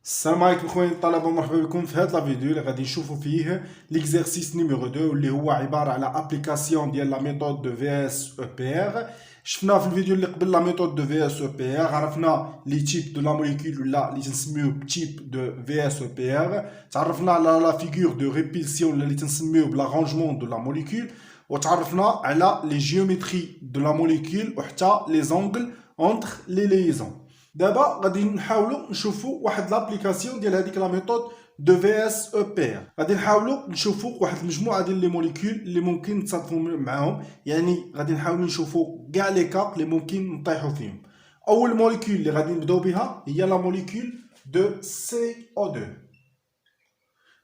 السلام عليكم خويا الطلبه، مرحبا بكم في هذا الفيديو اللي غادي نشوفوا فيه ليكزارسيس نيميرو 2 واللي هو عباره على ابليكاسيون ديال لا ميثود دو في اس او بي ار. شفنا في الفيديو اللي قبل لا ميثود دو في اس او بي ار، عرفنا لي تيب دو لا موليكول ولا اللي تنسميو تيب دو في اس او بي ار، تعرفنا على لا فيغور دو ريبيلسيون اللي تنسميو بلاغونجمون دو لا موليكول، وتعرفنا على لي جيومتري دو لا موليكول وحتى لي زونغل اونتر لي ليزون. دابا غادي نحاولوا نشوفوا واحد لابليكاسيون ديال هذيك لا ميثود دو في اس او بي ار. غادي نحاولوا نشوفوا واحد المجموعه ديال لي موليكول اللي ممكن نتصادفوا معاهم، يعني غادي نحاولوا نشوفوا كاع لي كا اللي ممكن نطيحوا فيهم. اول موليكول اللي غادي نبداو بها هي لا موليكول دو سي او 2.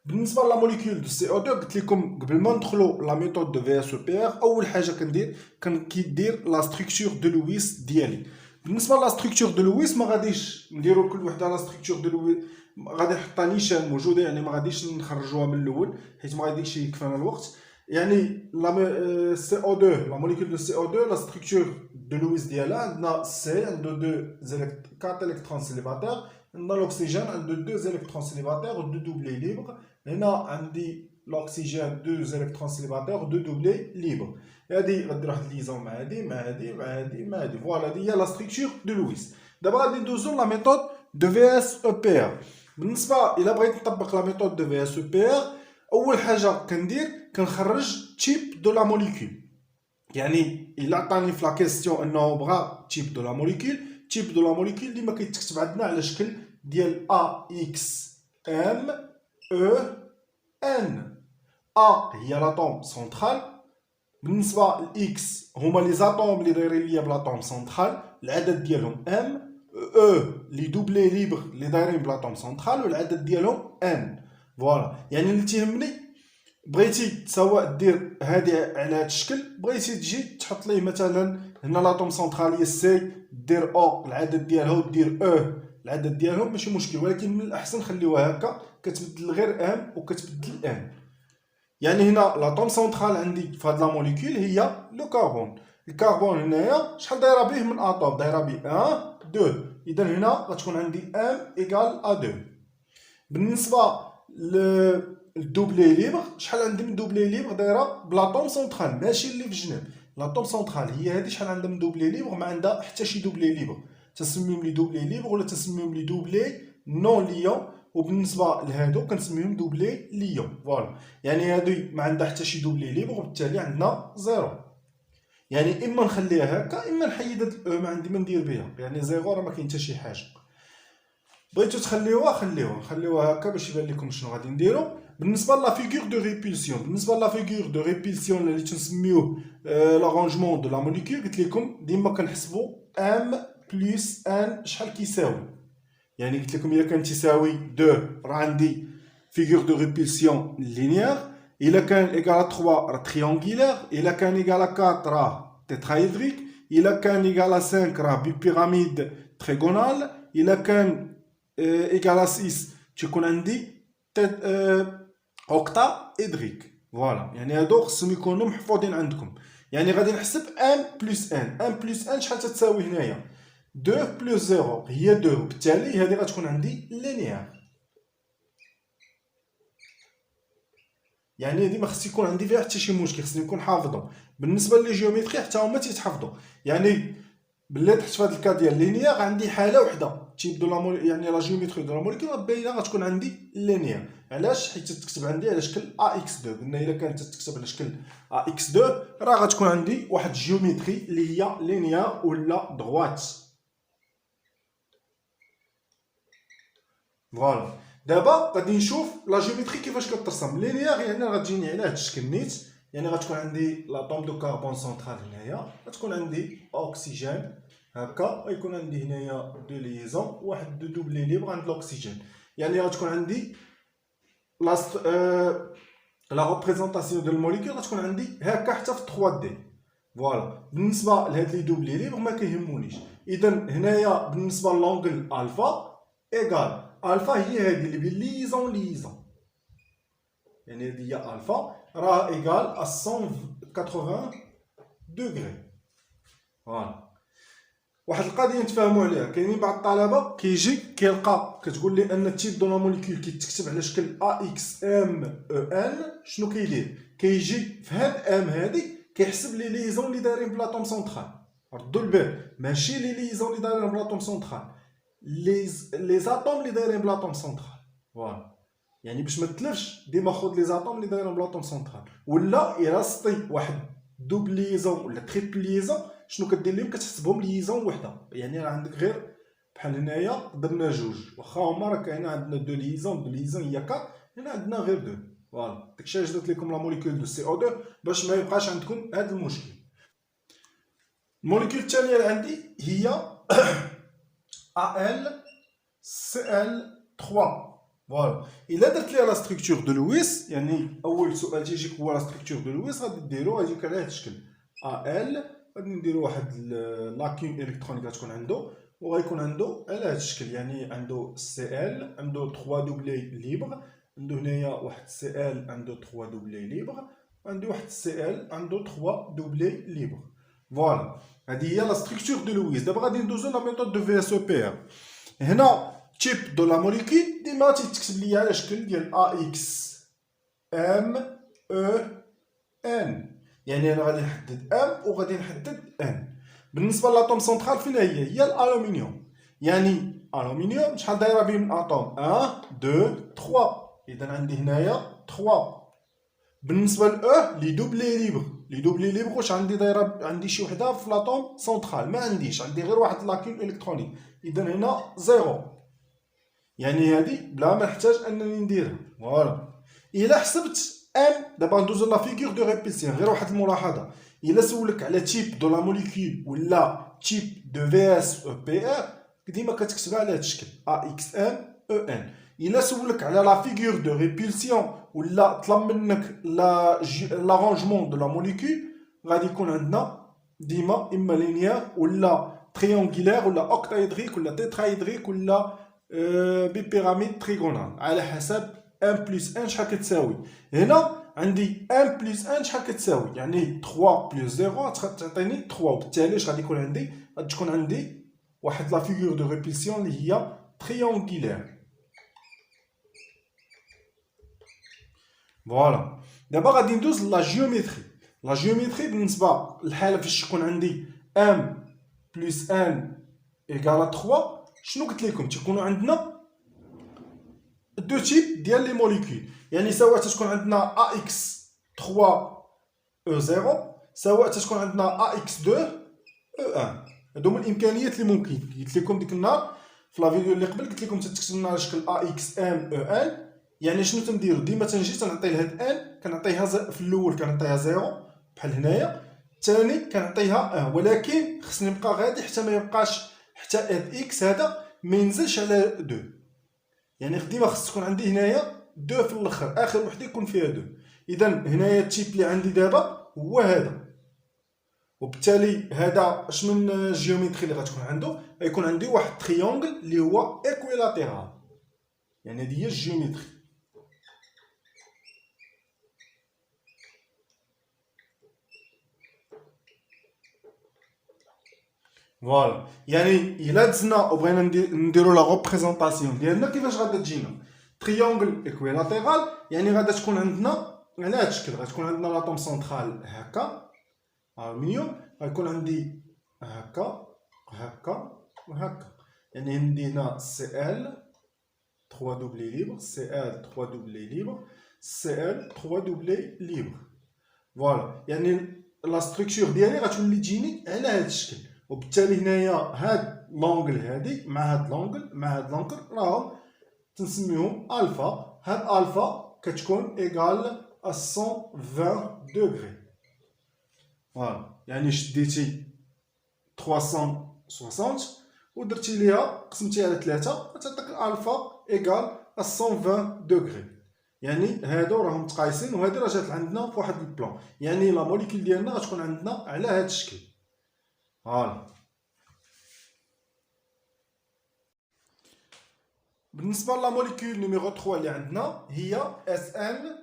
بالنسبه لا موليكول دو سي او 2 قلت لكم قبل ما ندخلوا لا ميثود دو في اس او بي ار، اول حاجه كندير لا ستركتور دو لويس ديالي. بالنسبه لا ستركتور دو لويس ما غاديش نديروا كل وحده لا ستركتور دو لويس، غادي نحطها نيشان موجوده، يعني ما غاديش نخرجوها من الاول حيت ما غاديش يكفينا الوقت. يعني لا سي او 2 لا موليكول دو سي او 2 لا ستركتور دو لويس ديالها عندنا سي عنده 4 الكترون سيليباتير، عندنا الاكسجين عنده 2 الكترون سيليباتير و 2 دوبلي ليبر. هنا عندي الاكسجين 2 الكترون سيليباتير و 2 دوبلي ليبر. هادي غدير واحد ليزون مع هادي مع هادي مع هادي مع هادي، فوالا هادي هي لا ستركتور دو لويس. دابا غادي ندوزو لا ميثود دو في اس او بي ار. بالنسبه الا بغيت نطبق لا ميثود دو في اس او بي ار، اول حاجه كنخرج تيب دو لا موليكول. يعني الا عطاني في لا كيستيون انه بغا تيب دو لا موليكول، تيب دو لا موليكول ديما كيتكتب عندنا على شكل ديال ا اكس ام او ان. ا هي لاطوم سنترال، بالنسبه لاكس هما لي زاتوم اللي دايرين ليا بلاطوم سنترال، العدد ديالهم ام. او لي دوبلي ليبر اللي دايرين بلاطوم سنترال والعدد ديالهم ان. فوالا يعني اللي تيهمني بغيتي سواء دير هادي على هاد الشكل، بغيتي تجي تحط ليه مثلا هنا لاطوم سنترال هي سي، دير او العدد ديالها ودير او العدد ديالهم، ماشي مشكل، ولكن من الاحسن خليوها هكا، كتبدل غير ام وكتبدل ان. يعني هنا لاطوم سنترال عندي في هاد لا موليكول هي لو كربون. الكربون هنايا شحال دايره به من اطوم؟ دايره به 1 2، اذا هنا غتكون عندي ام ايكال ا 2. بالنسبه للدوبلي ليبر، شحال عندي من دوبلي ليبر؟ دايره بلاطوم سنترال ماشي اللي في الجنب، لاطوم سنترال هي هادي، شحال عندها من دوبلي ليبر؟ ما عندها حتى شي دوبلي ليبر. تسميهم لي دوبلي ليبر ولا تسميهم لي دوبلي نون ليون، وبالنسبه لهادو كنسميهم دوبلي ليون. فوالا يعني هادي ما عندها حتى شي دوبلي ليبر وبالتالي عندنا زيرو. يعني اما نخليها هكا اما نحيد هاد الاو، ما عندي ما ندير بها، يعني زيرو راه ما كاين حتى شي حاجه. بغيتو تخليوها خليوها هكا باش يبان لكم شنو غادي نديرو. بالنسبه لا فيغور دو ريبيلسيون، بالنسبه لا فيغور دو ريبيلسيون اللي تنسميوه لارونجمون دو لا موليكول، قلت لكم ديما كنحسبوا ام بلس ان شحال كيساوي. يعني قلت لكم الا كان تساوي 2 راه عندي فيغور دو ريبيلسيون لينيير، الا كان ايكال 3 راه تريونغولير، الا كان ايكال 4 راه تيترايدريك، الا كان ايكال 5 راه بيراميد تريغونال، الا كان ايكال 6 تيكون عندي اوكتا ادريك. فوالا يعني هادو خصهم يكونوا محفوظين عندكم. يعني غادي نحسب ان بلس ان، ان بلس ان شحال تتساوي هنايا؟ 2 بلس 0 هي 2، وبالتالي هذه غتكون عندي لينيير. يعني هذه ما خص يكون عندي فيها حتى شي مشكل، خصني نكون حافظهم. بالنسبه لي جيومتري حتى هما تيتحفظوا. يعني بلي طحت في هذا الكا ديال لينيير عندي حاله وحده تيب دو يعني لا جيومتري دو لا موليكول باينه غتكون عندي لينيير. علاش؟ حيت تكتب عندي على شكل ا اكس 2. قلنا الا كانت تكتب على شكل ا اكس 2 راه غتكون عندي واحد الجيومتري اللي هي لينيير ولا دغوات. فوالا دابا غادي نشوف لا جيومتري كيفاش كترسم. لينيير يعني غتجيني على هاد الشكل نيت، يعني غتكون عندي لاطوم دو كربون سنترال هنايا، غتكون عندي اوكسجين هكا، غيكون عندي هنايا دو ليزون واحد دو دوبلي ليبر عند الاكسجين. يعني غتكون عندي لا ريبريزونطاسيون ديال الموليكول غتكون عندي هكا حتى في 3 دي. فوالا بالنسبه لهاد لي دوبلي ليبر ما كيهمونيش. اذا هنايا بالنسبه لونغل الفا ايكال الفا هي هذه اللي بين ليزون، يعني هذه هي الفا راه ايكال 180 دوغري. فوالا واحد القضيه نتفاهموا عليها. كاينين بعض الطلبه كيجي كيلقى كتقول لي ان التيب دو لا موليكول كيتكتب على شكل AXMEN. شنو كيدير؟ كيجي في هاد ام هادي كيحسب لي ليزون اللي دايرين بلاطوم سونطرال. ردوا البال، ماشي لي ليزون اللي دايرين بلاطوم سونطرال، لي زاتوم اللي دايرين بلاطوم سونطرال. فوالا، يعني باش ما تلفش ديما خذ لي زاتوم اللي دايرين بلاطوم سونطرال. ولا الا سطي واحد دوبل ليزون ولا تريبل ليزون، شنو كدير لهم؟ كتحسبهم ليزون وحده. يعني راه عندك غير بحال هنايا درنا جوج، واخا هما راه كاين عندنا دو ليزون هي 4، هنا عندنا غير دو. فوالا، داكشي علاش درت لكم لا موليكول دو CO2 باش ما يبقاش عندكم هذا المشكل. الموليكول الثانيه اللي عندي هي AlCl3. فوالا، الا درت ليها لا ستركتور دو لويس، يعني اول سؤال تيجيك هو لا ستركتور دو لويس، غادي ديرو غيجيك على هذا الشكل Al. غادي نديرو واحد لاكين الكترونيك غتكون عنده، وغيكون عنده على هذا الشكل. يعني عنده Cl، عنده 3 دوبلي ليبر، عنده هنايا واحد Cl عنده 3 دوبلي ليبر، وعندي واحد Cl عنده 3 دوبلي ليبر. فوالا، هذه هي لا ستركتور دو لويس. دابا غادي ندوزو لا ميثود دو VSEPR. هنا تيب دو لا موليكول ديما تيتكتب ليا على شكل ديال AXMEN. يعني انا غادي نحدد ام وغادي نحدد ان. بالنسبه للاطوم سونطرال فين هي الالومنيوم. يعني الومنيوم شحال دايره بين الاطوم؟ 1 2 3. اذا عندي هنايا 3. بالنسبه ل لي دوبلي ليبر واش عندي دايره؟ عندي شي وحده في لاطوم سونطرال؟ ما عنديش، عندي غير واحد لاكين الكترونيك. اذا هنا 0. يعني هذه بلا ما نحتاج انني نديرها. فوالا، الا حسبت ام، دابا ندوزو لا فيغور دو ريبيسيون. غير واحد الملاحظه، الا سولك على تيب دو لا موليكول ولا تيب دو VSEPR ديما كتكتبها على هذا الشكل AXMEN. الا سولك على لا فيغور دو ريبيلسيون ولا طلب منك لارونجمون دو لا موليكول، غادي يكون عندنا ديما اما لينيير ولا تريونغولير ولا اوكتايدريك ولا تيترايدريك ولا ببيراميد تريغونال، على حسب 1 بلس 1 شحال كتساوي. هنا عندي 1 بلس 1 شحال كتساوي، يعني 3 بلس 0 تعطيني 3. وبالتالي اش غادي يكون عندي؟ غادي تكون عندي واحد لا فيغور دو ريبيلسيون اللي هي تريونغولير. فوالا، دابا غادي ندوز لا جيومتري. لا جيومتري بالنسبه للحاله فاش تكون عندي 1 بلس 1 ايكال 3، شنو قلت لكم؟ تيكونوا عندنا دو تيب ديال لي موليكول. يعني سواء تكون عندنا AX3E0 سواء تكون عندنا AX2E1. هادو من الامكانيات اللي ممكن. قلت لكم ديك النهار في لا فيديو اللي قبل، قلت لكم تكتب لنا على شكل AXMEN. يعني شنو تنديرو؟ ديما تنجي تنعطي لهاد ان كنعطيها في الاول كنعطيها 0 بحال هنايا، الثاني كنعطيها 1، ولكن خصني نبقى غادي حتى ما يبقاش حتى هاد اكس هذا ما ينزلش على 2. يعني ديما خص تكون عندي هنايا 2 في الاخر، اخر وحده يكون فيها 2. اذا هنايا التيب اللي عندي دابا هو هذا. وبالتالي هذا اش من جيومتري اللي غتكون عنده؟ غيكون عندي واحد تريونغل اللي هو ايكويلاتيرال. يعني هذه هي الجيومتري. فوالا، يعني الا دزنا وبغينا نديرو لا ريبريزونطاسيون ديالنا كيفاش غادا تجينا؟ تريونغل ايكويلاتيرال. يعني غادا تكون عندنا على هذا الشكل، غتكون عندنا لاطوم سونطرال هكا الومنيوم، غيكون عندي هكا هكا وهكا. يعني عندي هنا Cl 3 دوبلي ليبر، Cl 3 دوبلي ليبر، Cl 3 دوبلي ليبر. فوالا، يعني لا ستركتور ديالي غتولي تجيني على هذا الشكل. وبالتالي هنايا هاد لونغل هادي مع هاد لونغل مع هاد لونغل راهم تنسميهم الفا. هاد الفا كتكون ايكال 120 دوغري. فوالا، يعني شديتي 360 ودرتي ليها قسمتيها على 3 غتعطيك الفا ايكال 120 دوغري. يعني هادو راهم متقايسين، وهادي راه جات عندنا في واحد البلان. يعني لا موليكول ديالنا غتكون عندنا على هاد الشكل. فوالا، بالنسبه لا موليكول نيميرو 3 اللي عندنا هي SN2.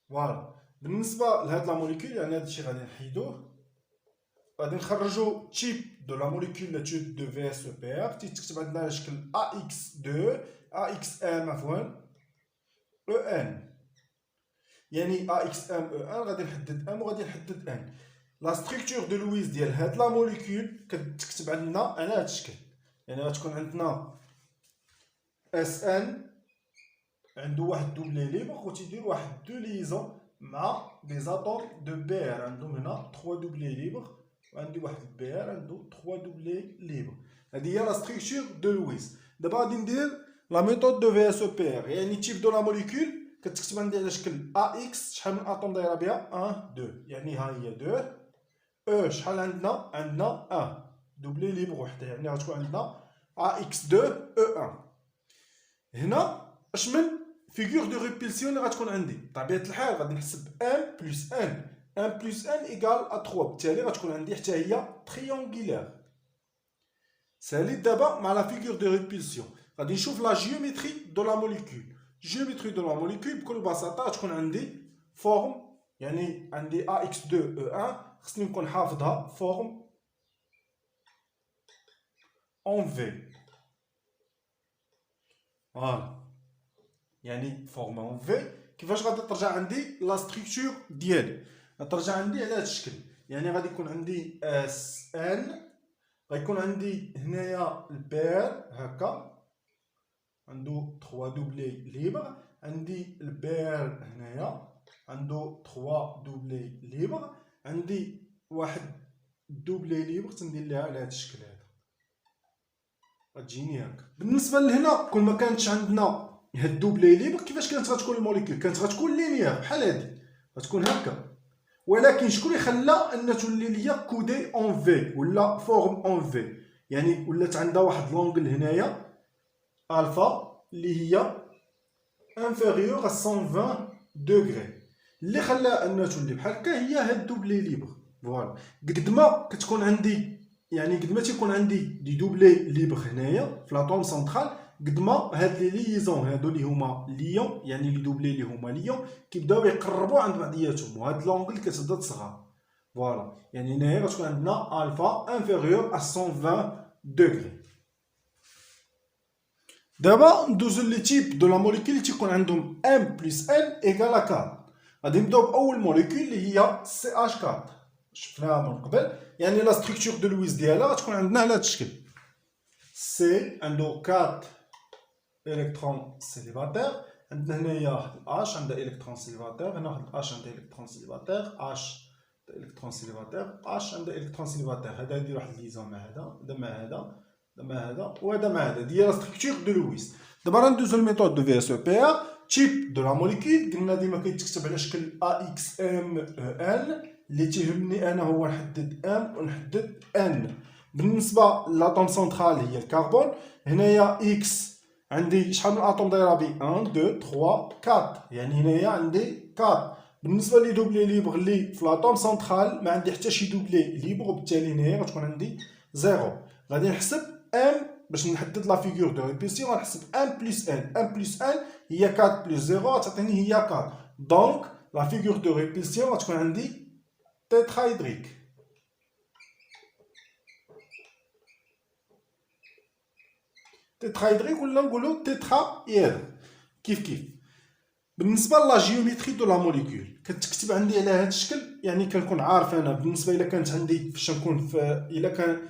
فوالا، بالنسبه لهاد لا موليكول يعني هاد الشيء غادي نحيدوه. غادي نخرجوا تيب دو لا موليكول لاتود دو في اس او بي ار تيتكتب عندنا على شكل ا اكس 2 ا اكس ام عفوا او ان. يعني ا اكس ام او ان غادي نحدد ام وغادي نحدد ان. لا ستركتور دو لويس ديال هاد لا موليكول كتكتب عندنا على هاد الشكل. يعني غتكون عندنا اس ان عنده واحد دوبلي ليبر و تيدير واحد دو ليزون مع دي زاتوم دو بي ار. عندهم هنا 3 دوبلي ليبر وعندي واحد بي ار عنده 3 دوبلي ليبر. هذه هي لا ستركتور دو لويس. دابا غادي ندير لا ميثود دو في اس او بي ار. يعني تيب دو لا موليكول كتكتب عندي على شكل ا اكس شحال من اتوم دايره بها 1 2 يعني ها هي 2 او شحال عندنا 1 دوبلي ليبر وحده. يعني غتكون عندنا ا اكس 2 او 1. هنا اش من فيغور دو ريبيلسيون اللي غتكون عندي. بطبيعه الحال غادي نحسب ان بلس ان. ان بلس ان ايكال ا 3. بالتالي غتكون عندي حتى هي تريونغولير. ساليت دابا مع لا فيغور دو ريبيلسيون. غادي نشوف لا جيومتري دو لا موليكول. جيومتري دو لا موليكول بكل بساطه غتكون عندي فورم. يعني عندي ا اكس 2 او 1 خصني نكون حافظها فورم اون في. فوالا يعني فورم اون في. كيفاش غادي ترجع عندي لا ستركتور ديالي؟ غترجع عندي على هذا الشكل. يعني غادي يكون عندي اس ان. غيكون عندي هنايا البير هكا عنده 3 دوبلي ليبر. عندي البير هنايا عنده 3 دوبلي ليبر. عندي واحد دوبلي ليبر تندير ليها على هذا الشكل هذا غتجيني هكا. بالنسبه لهنا كل ما كانتش عندنا هاد الدوبلي ليبر كيفاش كانت غتكون الموليكول؟ كانت غتكون لينيير بحال هادي غتكون هكا. ولكن شكون اللي خلى ان تولي ليا كودي اون في ولا فورم اون في؟ يعني ولات عندها واحد لونغل هنايا الفا اللي هي انفيريور ا 120 دوغري. اللي خلى ان تولي بحال هكا هي هاد دوبلي ليبر. فوالا قد ما كتكون عندي يعني قد ما تيكون عندي دي دوبلي ليبر هنايا في لاطوم سنترال قد ما هاد لي ليزون هادو اللي هما ليون يعني لي دوبلي اللي هما ليون كيبداو يقربوا عند بعضياتهم وهاد لونغل كتبدا تصغر. فوالا يعني هنايا غتكون عندنا الفا انفيريور ا 120 دوغري. دابا ندوزو لي تيب دو لا موليكول اللي تيكون عندهم ام بلس ان ايكال 4. غادي نبداو باول موليكول اللي هي سي اش 4 شفناها من قبل. يعني لا ستركتور دو لويس ديالها غتكون عندنا على هذا الشكل. سي عنده 4 الكترون سيليباتير. عندنا هنايا واحد الاش عندها الكترون سيليباتير. هنا واحد الاش عندها الكترون سيليباتير. اش الكترون سيليباتير. اش عندها الكترون سيليباتير. هذا يدير واحد ليزون مع هذا هذا مع هذا مع هذا وهذا مع هذا. هي لا ستركتور دو لويس. دابا غندوزو الميثود دو في اس او بي ار. تيب دو لا موليكول قلنا ديما كيتكتب على شكل ا اكس ام ان. اللي تيهمني انا هو نحدد ام ونحدد ان. بالنسبه للاطوم سنترال هي الكربون. هنايا اكس عندي شحال من اتوم دايره بي 1 2 3 4 يعني هنايا عندي 4. بالنسبه لي دوبلي ليبر اللي في لاطوم سنترال ما عندي حتى شي دوبلي ليبر وبالتالي هنايا غتكون عندي 0. غادي نحسب ام باش نحدد لا فيغور دو ريبيسيون. غنحسب ام بلس ان. ام بلس ان هي 4 بلس 0 غتعطيني هي 4. دونك لا فيغور دو ريبيسيون غتكون عندي تيترايدريك. تيترايدريك ولا نقولو تيترايدر كيف. بالنسبه لا جيومتري دو لا موليكول كتكتب عندي على هذا الشكل. يعني كنكون عارف انا بالنسبه الا كانت عندي فاش نكون الا كان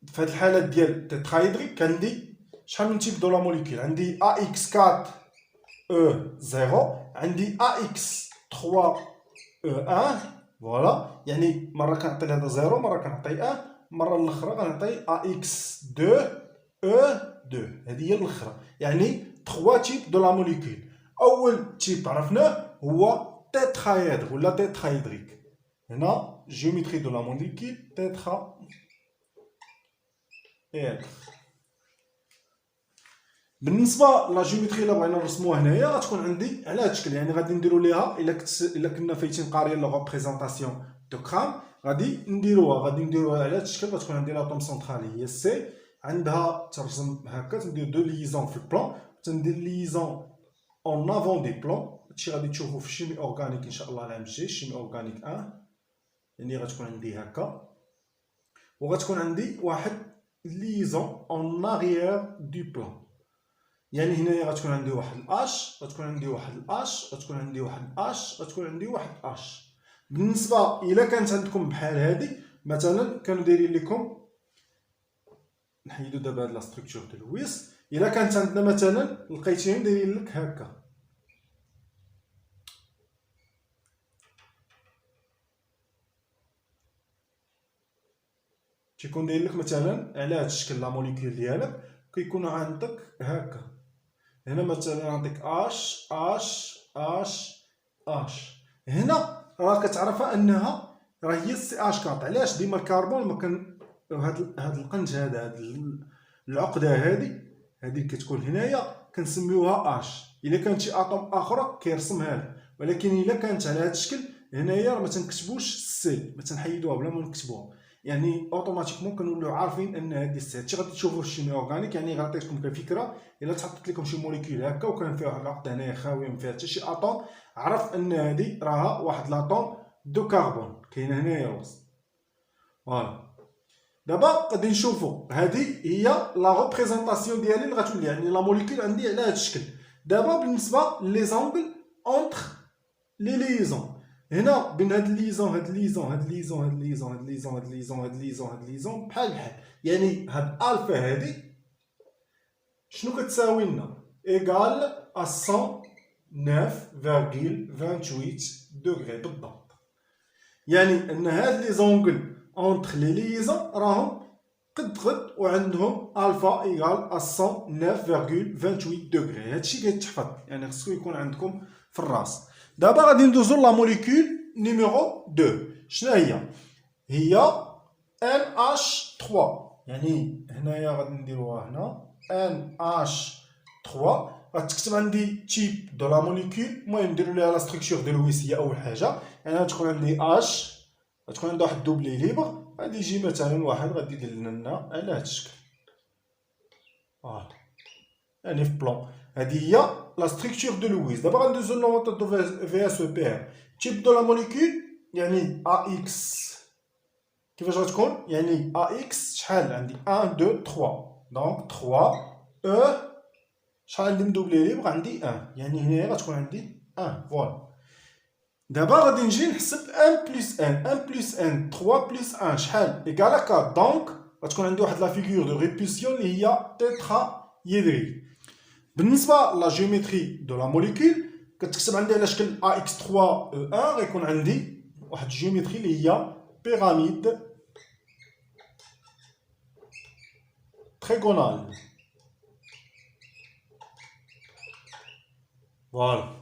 في هذه الحالات ديال تيترايدريك عندي شحال من تيب دو لا موليكول؟ عندي ا اكس 4 او 0 عندي ا اكس 3 او 1. فوالا يعني مره كنعطي لهذا 0 مره كنعطي 1 مره الاخرى غنعطي ا اكس 2 او 2. هذه هي الاخرى يعني 3 تيب دو لا موليكول. اول تيب عرفناه هو تيترايدر ولا تيترايدريك. هنا جيومتري دو لا موليكول تيترا ايدر. بالنسبه لا جيومتري الا بغينا نرسموها هنايا غتكون عندي على هذا الشكل. يعني غادي نديرو ليها الا كنا فايتين قاريين لو ريبريزونطاسيون دو كرام غادي نديروها على هذا الشكل. غتكون عندي لاطوم سنترال هي سي عندها ترسم هكا. تندير دو ليزون في البلان تندير ليزون اون افون دي بلان هادشي غادي تشوفوا في الشيمي اورغانيك ان شاء الله العام الجاي. الشيمي اورغانيك 1 يعني غتكون عندي هكا، وغتكون عندي واحد ليزون اون اريير دو بلان. يعني هنايا غتكون عندي واحد الاش، غتكون عندي واحد الاش، غتكون عندي واحد الاش، غتكون عندي واحد اش. بالنسبه الا كانت عندكم بحال هادي مثلا، كانوا دايرين لكم، نحيدو دابا هاد لا ستركتور ديال لويس. الا كانت عندنا مثلا لقيتيهم دايرين لك هكا، تيكون داير لك مثلا على هاد الشكل لا موليكول ديالك كيكونوا عندك هكا. هنا مثلا عندك اش اش اش اش. هنا راه كتعرفها انها راه هي السي اش كات. علاش ديما الكربون ما كان هاد القنج هذا، هاد العقده هادي اللي كتكون هنايا كنسميوها اش. الا كانت شي اطوم اخرى كيرسمها لك، ولكن الا كانت على هاد الشكل هنايا راه ما تنكتبوش السي، ما تنحيدوها بلا ما نكتبوها. يعني اوتوماتيكمون كنوليو عارفين ان هذه السي. هادشي غادي تشوفوه في الشيمي اورغانيك. يعني غنعطيكم كفكره، الا تحطت لكم شي موليكول هكا وكان فيها واحد العقده هنايا خاويه ما فيها حتى شي اطوم، عرف ان هذه راها واحد لاطوم دو كربون كاين هنايا الوسط. فوالا دابا غادي نشوفوا هذه هي لا ريبريزونطاسيون ديالي اللي غتولي، يعني لا موليكول عندي على هذا الشكل. دابا بالنسبه لي زونغل اونتر لي ليزون، هنا بين هاد ليزون هاد ليزون هاد ليزون هاد ليزون هاد ليزون هاد ليزون هاد ليزون هاد ليزون بحال يعني هاد الفا هادي شنو كتساوي لنا؟ ايغال ا 109.28 دوغري بالضبط. يعني ان هاد لي زونغل اونتر لي ليزون راهم قد وعندهم الفا ايغال ا 109.28 دوغري. هادشي كيتحفظ، يعني خصو يكون عندكم في الراس. دابا غادي ندوزو لا موليكول نيميرو 2. شنو هي NH3. يعني هنايا غادي نديروها هنا NH3. غتكتب عندي تيب دو لا موليكول. المهم نديرو ليها لا ستركتور ديال لويس هي اول حاجه. يعني غتكون عندي اش، غتكون عندها واحد دوبلي ليبر، غادي يجي مثلا واحد غادي يدير لنا على هاد الشكل. فوالا يعني في بلون هادي هي لا ستركتور دو لويس. دابا غندوزو للميثود دو في اس او بي ار. تيب دو لا موليكول يعني ا اكس كيفاش غتكون؟ يعني ا اكس شحال عندي 1 2 3، دونك 3 او شحال عندي مدوبلي ليبر؟ عندي 1. يعني هنايا غتكون عندي 1. فوالا دابا غادي نجي نحسب 1 بلس 1 بلس 1 3 بلس 1 شحال؟ ايكال 4. دونك غتكون عندي واحد لا فيغور دو ريبولسيون اللي هي تيترا يدري. بالنسبه لا جيومتري دو لا موليكول كتكتب عندي على شكل AX3 E1. غيكون عندي واحد الجيومتري اللي هي بيراميد تريغونال. فوالا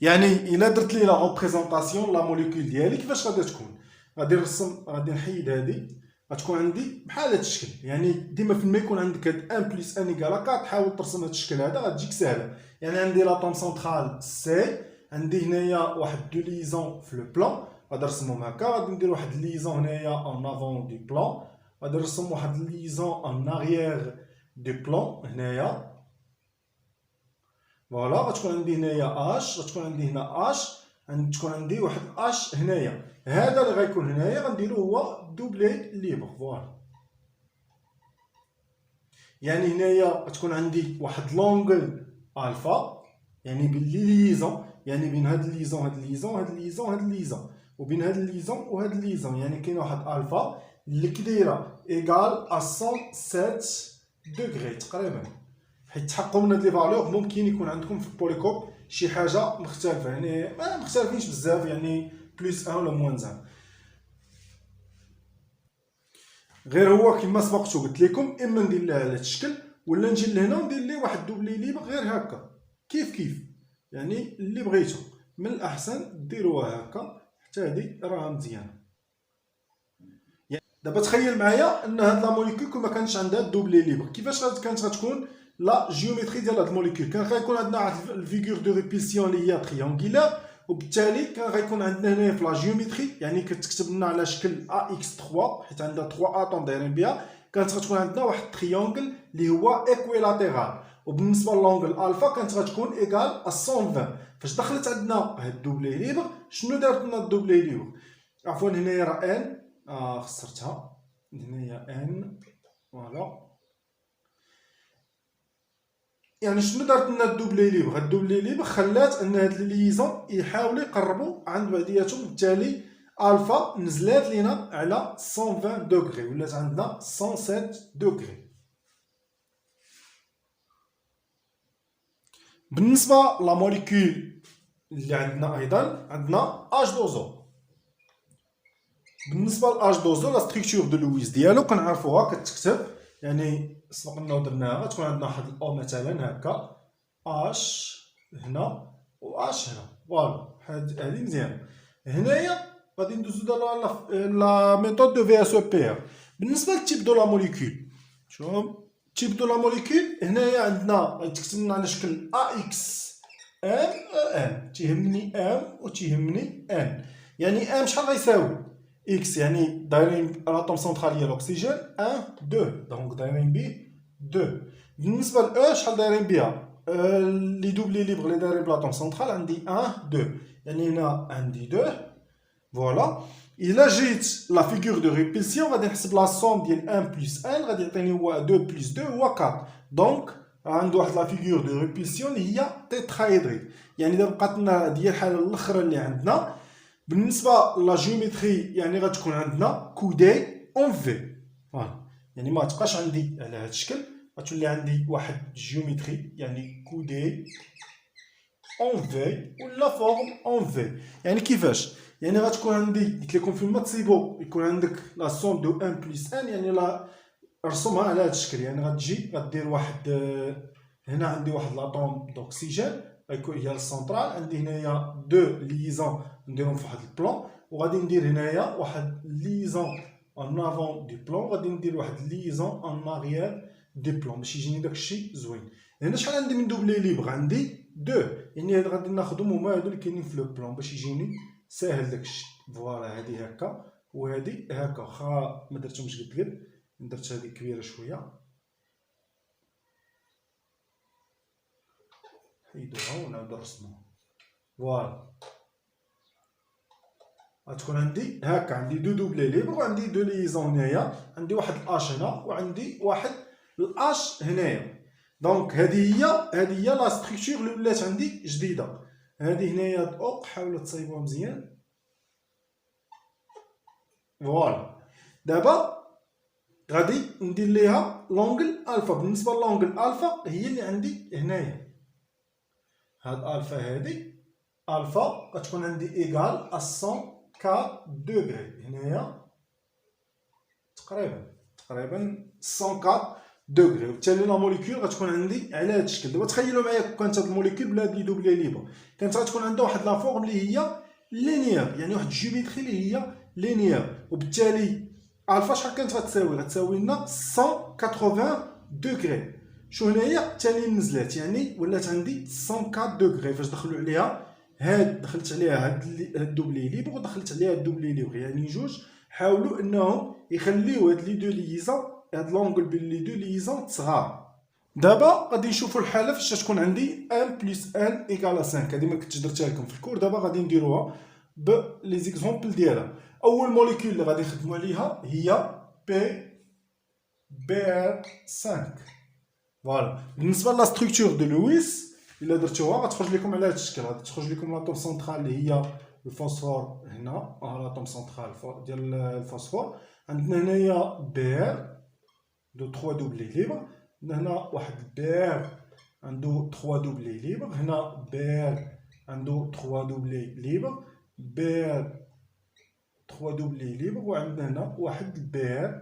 يعني الا درت لي لا ريبريزونطاسيون لا موليكول ديالي كيفاش غادي تكون؟ غادي نرسم، غادي نحيد هادي، غتكون عندي بحال هاد الشكل. يعني ديما فين ما يكون عندك هاد 1 بلس 1 ايكال 4 حاول ترسم هاد الشكل هذا غتجيك ساهله. يعني عندي لاطوم سنترال سي، عندي هنايا واحد دو ليزون في لو بلان غادي نرسمهم هكا. غادي ندير واحد ليزون هنايا اون افون دو بلان، غادي نرسم واحد ليزون اون اريير دو بلان هنايا. فوالا غتكون عندي هنايا اش، غتكون عندي هنا اش، غتكون عندي واحد اش هنايا. هذا اللي غيكون هنايا غنديرو هو دوبلي ليبر. فوالا يعني هنايا غتكون عندي واحد لونغل الفا، يعني باللي ليزون، يعني بين هاد الليزون هاد الليزون هاد الليزون هاد الليزون، وبين هاد الليزون وهاد الليزون يعني كاين واحد الفا اللي كدايره ايكال ا 107 دوغري تقريبا. حيت تحققوا من هاد لي فالور ممكن يكون عندكم في البوليكوب شي حاجه مختلفه، يعني ما مختلفينش بزاف، يعني بلس 1 ولا موان 1. غير هو كما سبقت قلت لكم، اما ندير لها على هذا الشكل ولا نجي لهنا وندير ليه واحد دوبلي ليبر غير هكا كيف يعني اللي بغيتو. من الاحسن ديروها هكا حتى هذه راها مزيانه. دابا تخيل معايا ان هاد لا موليكول كون ما كانش عندها دوبلي ليبر، كيفاش كانت غتكون لا جيومتري ديال هاد الموليكول؟ كان غيكون عندنا واحد الفيغور دو ريبولسيون اللي هي تريونغولار، وبالتالي كان غيكون عندنا هنا في لا جيومتري يعني كتكتب لنا على شكل AX3 حيت عندها 3 اطوم دايرين بها، كانت غتكون عندنا واحد التريونغل اللي هو ايكويلاتيرال، وبالنسبه للونغل الفا كانت غتكون ايكال 120. فاش دخلت عندنا هاد الدوبلي ليبر شنو دارت لنا الدوبلي ليبر؟ عفوا هنايا راه ان خسرتها، هنايا ان فوالا. يعني شنو دارت لنا الدوبلي ليبر؟ هاد الدوبلي ليبر خلات ان هاد لي ليزون يحاولوا يقربوا عند بعضياتهم، بالتالي الفا نزلات لينا على 120 دوغري، ولات عندنا 107 دوغري. بالنسبه لا موليكول اللي عندنا ايضا عندنا اش دوزو. بالنسبه لاش دوزو لا ستركتور دو لويس ديالو كنعرفوها كتكتب، يعني سبقنا ودرناها، غتكون عندنا واحد الاو مثلا هكا اش هنا و اش هنا، فوالا هادي مزيان. هنايا غادي ندوزو دابا لا ميثود دو في اس او بي ار. بالنسبه للتيب دو لا موليكول، شوف تيب دو لا موليكول هنايا عندنا تكتب لنا على شكل ا اكس ام ان، تيهمني ام و تيهمني ان. يعني ام شحال غيساوي؟ اكس يعني دايرين الاتوم سنترال ديال الاكسجين 1 2، دونك دايرين بيه 2. بالنسبه ل شحال دايرين بها؟ لي دوبلي ليبر لي دايرين بلاتوم سنترال عندي 1 2، يعني هنا عندي 2 فوالا. الا جيت لا فيغور دو ريبيلسيون غادي نحسب لا سوم ديال 1 بلس 1 غادي يعطيني هو 2 بلس 2 هو 4، دونك عنده واحد لا فيغور دو ريبيلسيون اللي هي تيترايدريد. يعني دابا بقات لنا هذه الحاله الاخرى اللي عندنا. بالنسبه لا جيومتري يعني غتكون عندنا كودي اون في، فوالا، يعني ما تبقاش عندي على هذا الشكل، غتولي عندي واحد جيومتري يعني كودي اون في ولا فورم اون في. يعني كيفاش؟ يعني غتكون عندي قلت لكم فيما تصيبو يكون عندك لا سوم دو 1 بلس 1، يعني لا رسمها على هذا الشكل. يعني غتجي غدير واحد هنا عندي واحد لاطوم دوكسيجين غيكون هي السنترال، عندي هنايا دو ليزون نديرهم في واحد البلون، وغادي ندير هنايا واحد ليزون ان افون دي بلون، غادي ندير واحد ليزون ان اريير دي بلون باش يجيني داكشي زوين. هنا شحال عندي من دوبلي ليبر؟ عندي دو، يعني هاد غادي ناخدهم هما هادو اللي كاينين في لو بلون باش يجيني ساهل داكشي. فوالا هادي هكا وهادي هكا، واخا ما درتهمش قد درت هادي كبيره شويه، حيدوها ونعاودو نرسموها. فوالا غتكون عندي هكا، عندي دو دوبلي ليبر وعندي دو ليزون هنايا، عندي واحد الاش هنا وعندي واحد الاش هنايا. دونك هذه هي لا ستركتور اللي ولات عندي جديده. هذه هنايا اوق، حاولوا تصايبوها مزيان. فوالا دابا غادي ندير ليها لونغل الفا. بالنسبه لونغل الفا هي اللي عندي هنايا، هاد الفا هادي الفا غتكون عندي ايكال 104 دوغري، هنايا تقريبا 104 دوغري، وبالتالي لا موليكول غتكون عندي على هذا الشكل. دابا تخيلوا معايا كانت هاد الموليكول بلا هاد لي دوبلي ليبر، كانت غتكون عندها واحد لا فورم اللي هي لينيير، يعني واحد الجيومتري اللي هي لينيير، وبالتالي الفا شحال كانت غتساوي؟ غتساوي لنا 180 دوغري. شو هنايا الثاني نزلات، يعني ولات عندي 104 دوغري. فاش دخلوا عليها هاد دخلت عليها هاد الدوبلي ليبر ودخلت عليها الدوبلي ليبر، يعني جوج حاولوا انهم يخليو هاد لي دو ليزون هاد لونغل بين لي دو ليزون صغار. دابا غادي نشوفوا الحاله فاش تكون عندي 1 بلس 1 ايكال 5. هادي ما كنتش درتها لكم في الكور، دابا غادي نديروها ب لي زيكزامبل ديالها. اول موليكول اللي غادي نخدموا عليها هي بي ار 5. فوالا بالنسبه لا ستركتور دو لويس الا درتوها غتخرج لكم على هذا الشكل، غادي تخرج لكم لاطوم سنترال اللي هي الفوسفور هنا، لاطوم سنترال ديال الفوسفور. عندنا هنايا بي ار دو 3 دوبلي ليبر، هنا واحد بي ار عنده 3 دوبلي ليبر، هنا بي ار عنده 3 دوبلي ليبر، بي ار 3 دوبلي ليبر، وعندنا هنا واحد بي ار